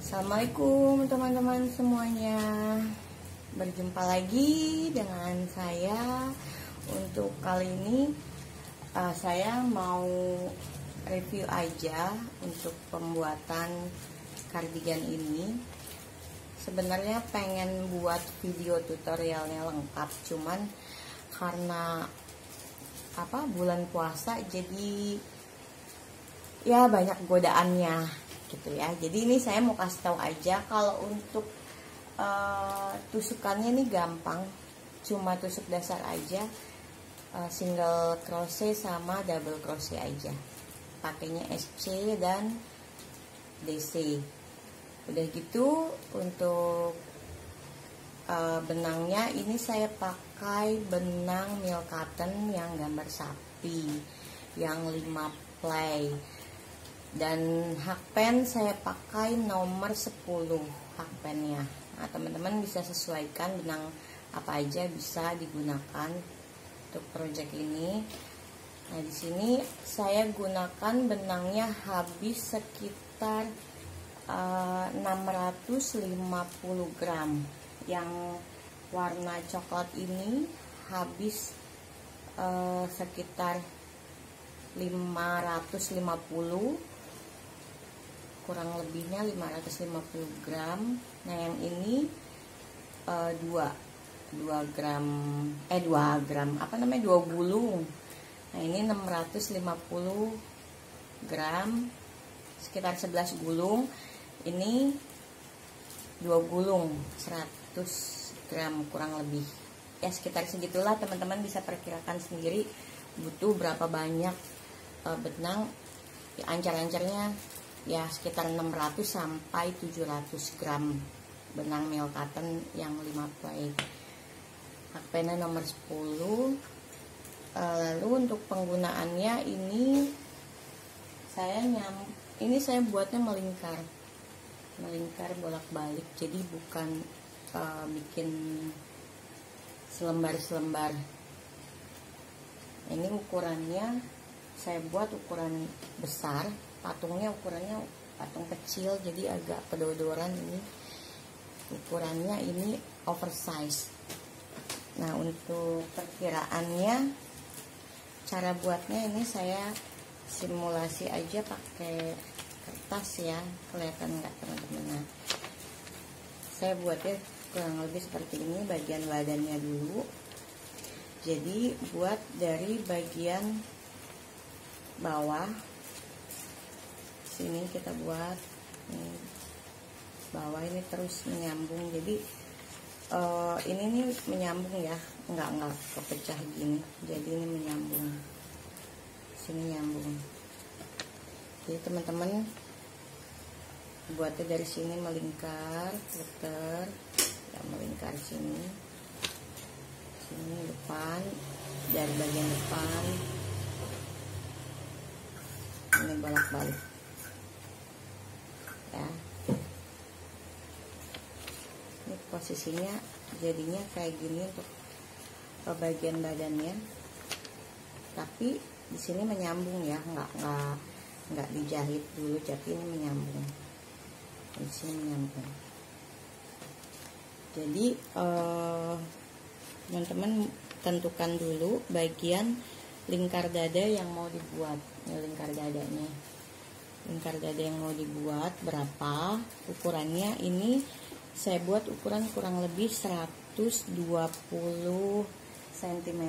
Assalamualaikum teman-teman semuanya. Berjumpa lagi dengan saya. Untuk kali ini saya mau review aja untuk pembuatan kardigan ini. Sebenarnya pengen buat video tutorialnya lengkap, cuman karena bulan puasa jadi ya banyak godaannya gitu ya. Jadi ini saya mau kasih tahu aja kalau untuk tusukannya ini gampang, cuma tusuk dasar aja, single crochet sama double crochet aja, pakainya SC dan DC. Udah gitu untuk benangnya ini saya pakai benang milk cotton yang gambar sapi yang 5 play. Dan hakpen saya pakai nomor 10 hakpennya. Nah, teman-teman bisa sesuaikan benang apa aja bisa digunakan untuk project ini. Nah, di sini saya gunakan benangnya habis sekitar 650 gram. Yang warna coklat ini habis sekitar 550, kurang lebihnya 550 gram. Nah, yang ini 2 gram, 2 gulung. Nah, ini 650 gram, sekitar 11 gulung. Ini 2 gulung, 100 gram kurang lebih. Ya sekitar segitulah, teman-teman bisa perkirakan sendiri butuh berapa banyak benang. Ya, ancar-ancarnya ya sekitar 600 sampai 700 gram benang milk cotton yang 5 play. Hakpennya nomor 10. Lalu untuk penggunaannya ini saya buatnya melingkar bolak-balik, jadi bukan bikin selembar-selembar. Ini ukurannya saya buat ukuran besar, patungnya ukurannya patung kecil, jadi agak kedodoran. Ini ukurannya ini oversize. Nah, untuk perkiraannya, cara buatnya ini saya simulasi aja pakai kertas ya, kelihatan nggak teman-teman? Nah, saya buatnya kurang lebih seperti ini. Bagian badannya dulu, jadi buat dari bagian bawah sini kita buat nih, bawah ini terus menyambung. Jadi ini nih menyambung ya, nggak kepecah gini, jadi ini menyambung, sini nyambung. Jadi teman-teman buatnya dari sini melingkar, putar ya, melingkar sini depan, dari bagian depan ini bolak-balik ya. Ini posisinya jadinya kayak gini untuk bagian badannya, tapi di sini menyambung ya, nggak dijahit dulu, tapi ini menyambung, di sini menyambung. Jadi teman-teman tentukan dulu bagian lingkar dada yang mau dibuat. Ini lingkar dada yang mau dibuat berapa ukurannya. Ini saya buat ukuran kurang lebih 120 cm.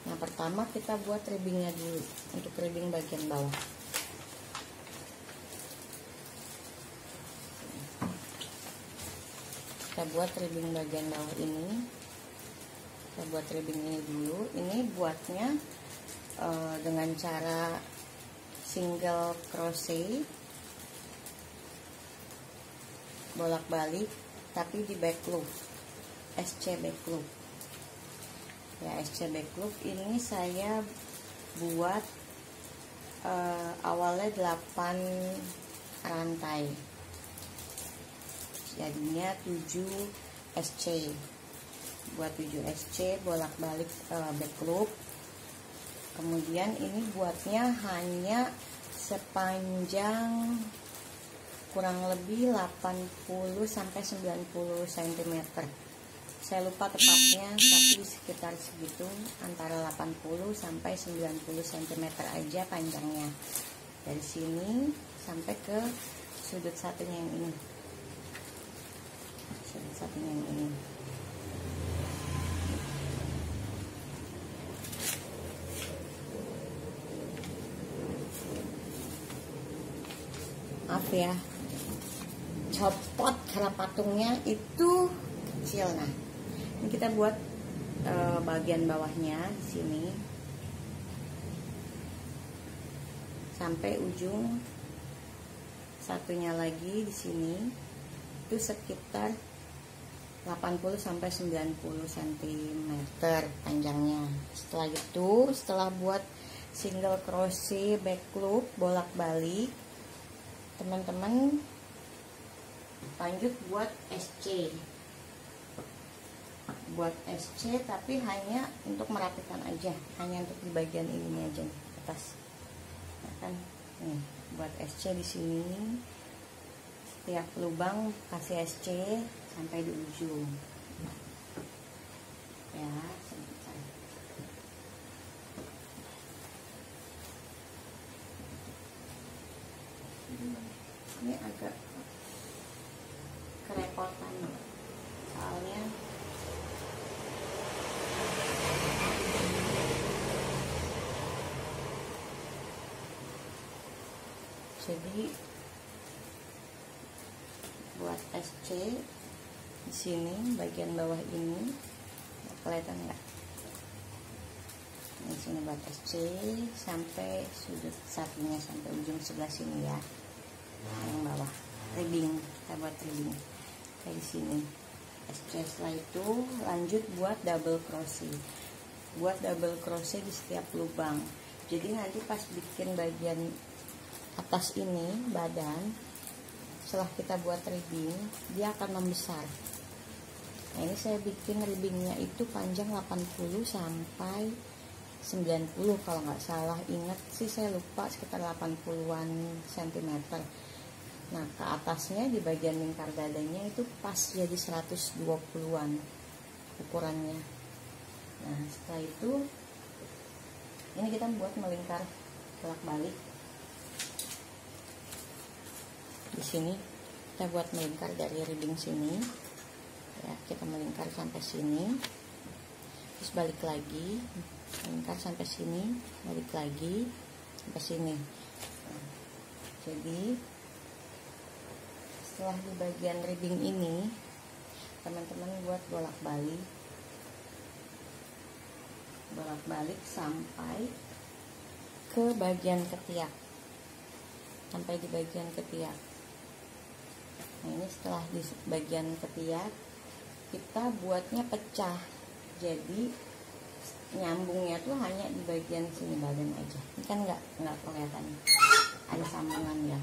Nah, pertama kita buat ribbingnya dulu. Untuk ribbing bagian bawah, kita buat ribbing bagian bawah ini. Kita buat ribbing ini dulu. Ini buatnya dengan cara single crochet bolak-balik, tapi di back loop, SC back loop ya. SC back loop ini saya buat awalnya 8 rantai, jadinya 7 SC. Buat 7 SC bolak-balik back loop. Kemudian ini buatnya hanya sepanjang kurang lebih 80 sampai 90 cm. Saya lupa tepatnya, tapi sekitar segitu, antara 80 sampai 90 cm aja panjangnya. Dari sini sampai ke sudut satunya yang ini. Sudut satunya yang ini. Maaf ya, copot karena patungnya itu kecil. Nah, ini kita buat bagian bawahnya di sini sampai ujung satunya lagi di sini, itu sekitar 80 sampai 90 cm panjangnya. Setelah itu, setelah buat single crochet back loop bolak-balik, teman-teman lanjut buat SC. Buat SC tapi hanya untuk merapikan aja, hanya untuk di bagian ini aja nih, atas. Nah, kan nih buat SC di sini, setiap lubang kasih SC sampai di ujung ya. Ini agak kerepotan soalnya jadi buat SC di sini bagian bawah ini, kelihatan nggak? Di sini buat SC sampai sudut satunya, sampai ujung sebelah sini ya. Yang bawah ribbing, kita buat ribbing kayak di sini SC. Setelah itu lanjut buat double crochet. Buat double crochet di setiap lubang. Jadi nanti pas bikin bagian atas ini, badan, setelah kita buat ribbing, dia akan membesar. Nah, ini saya bikin ribbingnya itu panjang 80 sampai 90 kalau nggak salah, ingat sih saya lupa, sekitar 80-an cm. Nah, ke atasnya di bagian lingkar dadanya itu pas jadi 120-an ukurannya. Nah, setelah itu ini kita buat melingkar bolak-balik. Di sini kita buat melingkar dari ribbing sini ya, kita melingkar sampai sini, terus balik lagi, melingkar sampai sini, balik lagi sampai sini. Nah, jadi setelah di bagian ribbing ini, teman-teman buat bolak-balik sampai ke bagian ketiak, sampai di bagian ketiak. Nah, ini setelah di bagian ketiak kita buatnya pecah, jadi nyambungnya tuh hanya di bagian sini badan aja. Ini kan nggak kelihatan ada sambungan ya,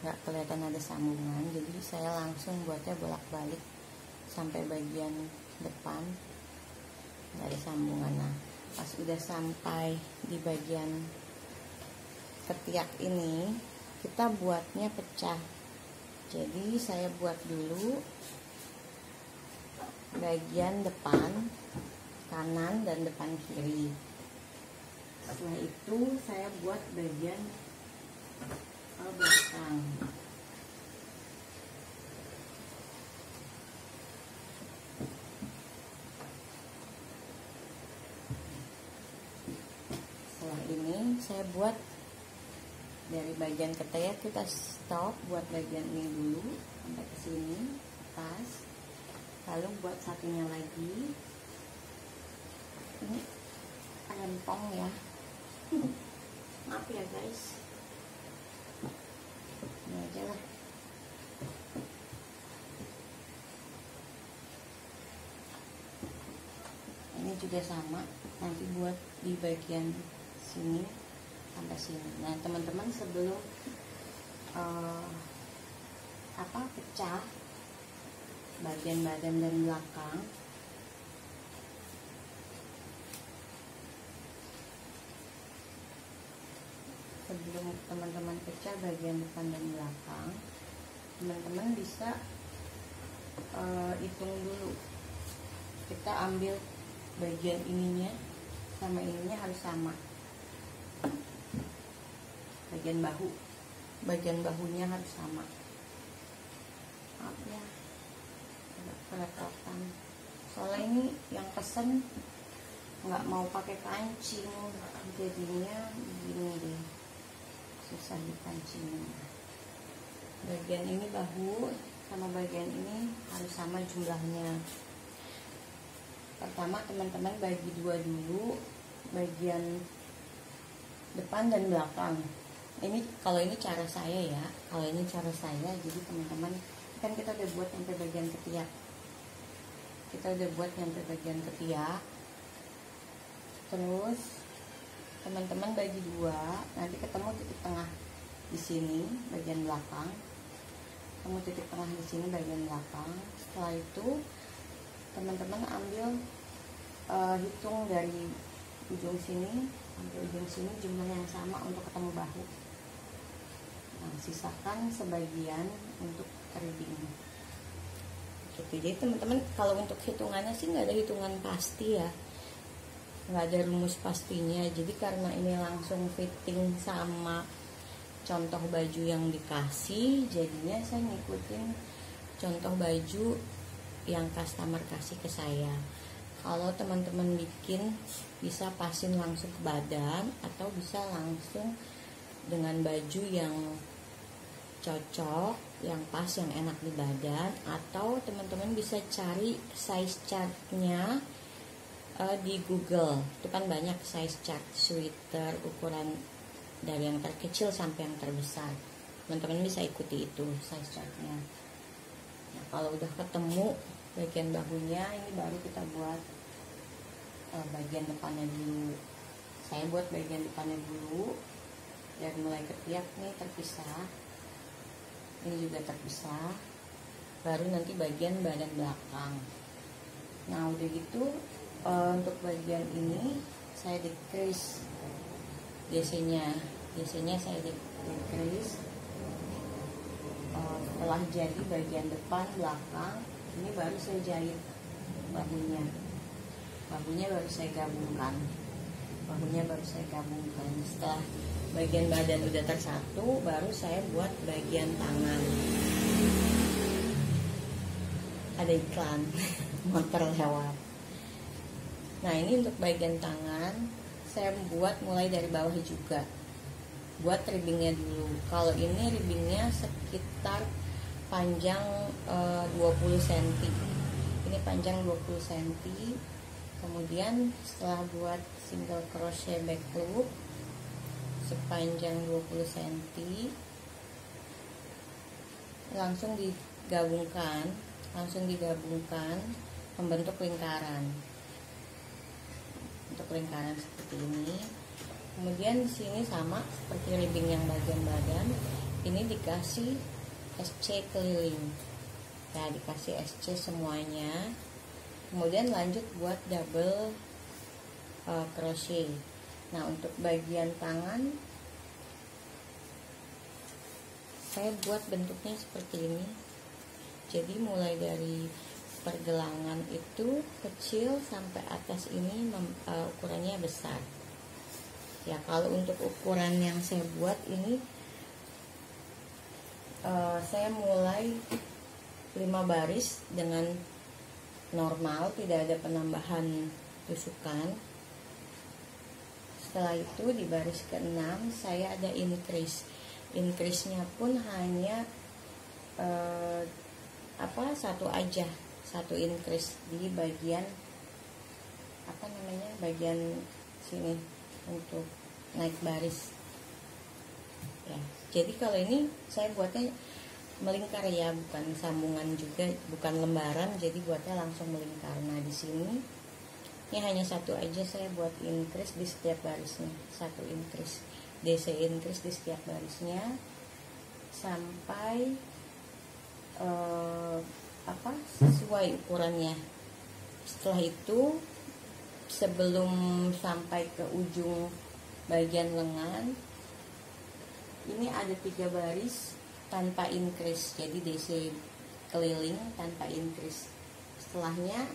nggak kelihatan ada sambungan, jadi saya langsung buatnya bolak-balik sampai bagian depan nggak ada sambungan. Nah, pas udah sampai di bagian ketiak ini kita buatnya pecah. Jadi saya buat dulu bagian depan kanan dan depan kiri. Setelah itu saya buat bagian belakang. Setelah ini saya buat dari bagian ketiak, kita stop buat bagian ini dulu sampai ke sini atas, lalu buat satunya lagi. Ini rempong ya, maaf ya guys, ini aja lah. Ini juga sama, nanti buat di bagian sini sampai sini. Nah, teman-teman, sebelum pecah bagian badan dan belakang, sebelum teman-teman pecah bagian depan dan belakang, teman-teman bisa hitung dulu. Kita ambil bagian ininya sama ininya harus sama. Bagian bahunya harus sama. Maaf ya, agak kerepotan. Soalnya ini yang pesen nggak mau pakai kancing, jadinya begini deh, susah dikancingin. Bagian ini bahu sama bagian ini harus sama jumlahnya. Pertama teman-teman bagi dua dulu, bagian depan dan belakang. Ini kalau ini cara saya ya, jadi teman-teman kan kita udah buat sampai bagian ketiak. Terus teman-teman bagi dua, nanti ketemu titik tengah di sini bagian belakang. Setelah itu teman-teman ambil hitung dari ujung sini sampai ujung sini jumlah yang sama untuk ketemu bahu. Nah, sisakan sebagian untuk ribbing. Gitu. Jadi teman-teman kalau untuk hitungannya sih nggak ada hitungan pasti ya, nggak ada rumus pastinya. Jadi karena ini langsung fitting sama contoh baju yang dikasih, jadinya saya ngikutin contoh baju yang customer kasih ke saya. Kalau teman-teman bikin bisa pasin langsung ke badan atau bisa langsung dengan baju yang cocok, yang pas, yang enak di badan, atau teman-teman bisa cari size chartnya di Google. Itu kan banyak size chart sweater ukuran dari yang terkecil sampai yang terbesar. Teman-teman bisa ikuti itu size chartnya. Nah, kalau udah ketemu bagian bahunya, ini baru kita buat bagian depannya dulu. Saya buat bagian depannya dulu, dari mulai ketiak nih terpisah, ini juga terpisah, baru nanti bagian badan belakang. Nah udah gitu untuk bagian ini saya decrease DC-nya saya decrease. Setelah jadi bagian depan belakang, ini baru saya jahit bahunya baru saya gabungkan. Setelah bagian badan udah tersatu, baru saya buat bagian tangan. Ada iklan motor lewat. Nah ini untuk bagian tangan saya buat mulai dari bawah juga. Buat ribbingnya dulu. Kalau ini ribbingnya sekitar panjang 20 cm. Ini panjang 20 cm. Kemudian setelah buat single crochet back loop sepanjang 20 cm, langsung digabungkan membentuk lingkaran. Untuk lingkaran seperti ini. Kemudian di sini sama seperti ribbing yang bagian badan, ini dikasih SC keliling. Ya, dikasih SC semuanya. Kemudian lanjut buat double crochet. Nah untuk bagian tangan saya buat bentuknya seperti ini. Jadi mulai dari pergelangan itu kecil sampai atas ini ukurannya besar. Ya kalau untuk ukuran yang saya buat ini saya mulai 5 baris dengan normal, tidak ada penambahan tusukan. Setelah itu di baris ke-6 saya ada increase. Increase-nya pun hanya satu increase di bagian bagian sini untuk naik baris. Ya, jadi kalau ini saya buatnya melingkar ya, bukan sambungan juga, bukan lembaran, jadi buatnya langsung melingkar. Nah di sini ini hanya satu aja saya buat increase di setiap barisnya, satu increase, DC increase di setiap barisnya sampai sesuai ukurannya. Setelah itu sebelum sampai ke ujung bagian lengan ini ada 3 baris tanpa increase, jadi DC keliling tanpa increase. Setelahnya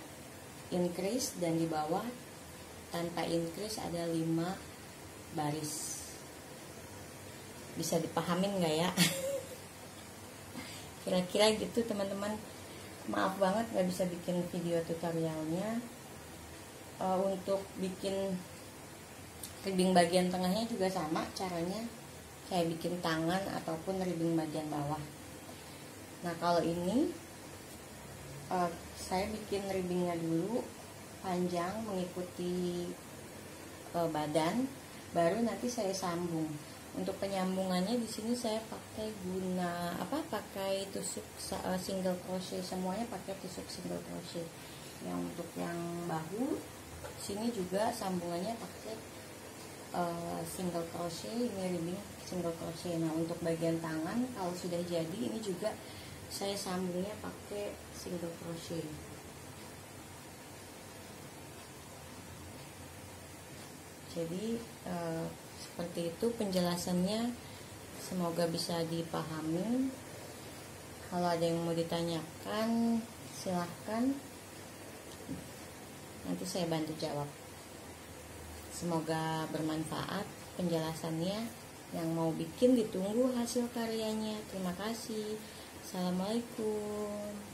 increase, dan di bawah tanpa increase ada 5 baris. Bisa dipahamin nggak ya? Kira-kira gitu teman-teman. Maaf banget nggak bisa bikin video tutorialnya. Untuk bikin ribbing bagian tengahnya juga sama caranya, kayak bikin tangan ataupun ribbing bagian bawah. Nah kalau ini saya bikin ribbingnya dulu panjang mengikuti badan, baru nanti saya sambung. Untuk penyambungannya di sini saya pakai pakai tusuk single crochet, semuanya pakai tusuk single crochet. Yang untuk yang bahu sini juga sambungannya pakai single crochet, ini ribbing single crochet. Nah untuk bagian tangan kalau sudah jadi ini juga saya sambungnya pakai single crochet. Jadi seperti itu penjelasannya, semoga bisa dipahami. Kalau ada yang mau ditanyakan silahkan, nanti saya bantu jawab. Semoga bermanfaat penjelasannya. Yang mau bikin ditunggu hasil karyanya. Terima kasih. Assalamualaikum.